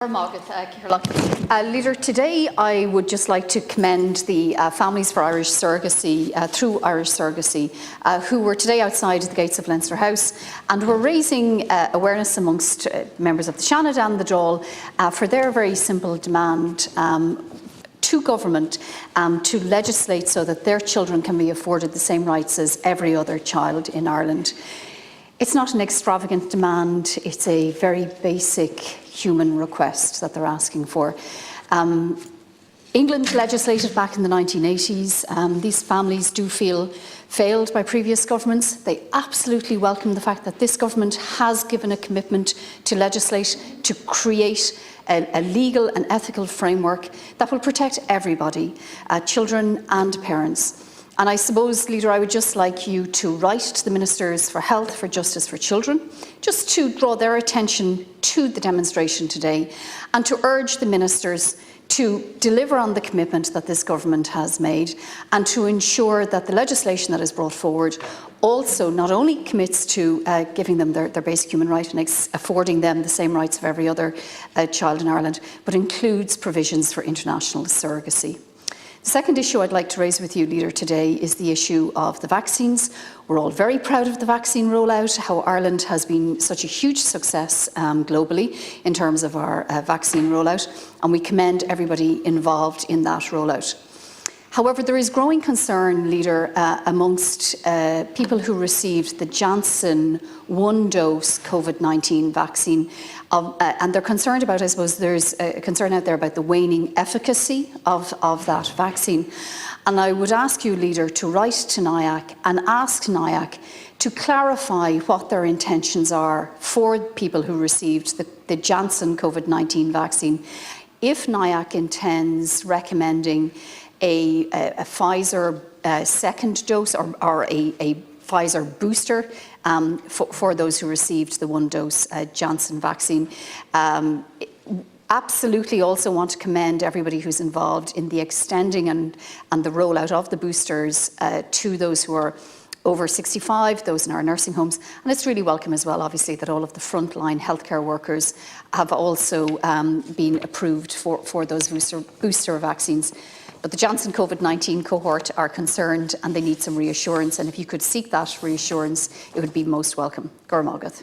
Leader, today I would just like to commend the Families for Irish Surrogacy, through Irish Surrogacy, who were today outside the gates of Leinster House and were raising awareness amongst members of the Seanad and the Dáil for their very simple demand to government to legislate so that their children can be afforded the same rights as every other child in Ireland. It's not an extravagant demand, it's a very basic human request that they're asking for. England legislated back in the 1980s. These families do feel failed by previous governments. They absolutely welcome the fact that this government has given a commitment to legislate, to create a legal and ethical framework that will protect everybody, children and parents. And I suppose, Leader, I would just like you to write to the Ministers for Health, for Justice for Children, just to draw their attention to the demonstration today and to urge the Ministers to deliver on the commitment that this government has made and to ensure that the legislation that is brought forward also not only commits to giving them their basic human right and affording them the same rights of every other child in Ireland, but includes provisions for international surrogacy. The second issue I'd like to raise with you, Leader, today is the issue of the vaccines. We're all very proud of the vaccine rollout, how Ireland has been such a huge success globally in terms of our vaccine rollout, and we commend everybody involved in that rollout. However, there is growing concern, Leader, amongst people who received the Janssen one-dose COVID-19 vaccine, and they're concerned about, I suppose, there's a concern out there about the waning efficacy of that vaccine. And I would ask you, Leader, to write to NIAC and ask NIAC to clarify what their intentions are for people who received the Janssen COVID-19 vaccine. If NIAC intends recommending a Pfizer second dose or a Pfizer booster for those who received the one-dose Janssen vaccine. Absolutely also want to commend everybody who's involved in the extending and the rollout of the boosters to those who are over 65, those in our nursing homes. And it's really welcome as well, obviously, that all of the frontline healthcare workers have also been approved for those booster vaccines. But the Janssen COVID-19 cohort are concerned and they need some reassurance. And if you could seek that reassurance, it would be most welcome. Gormagat.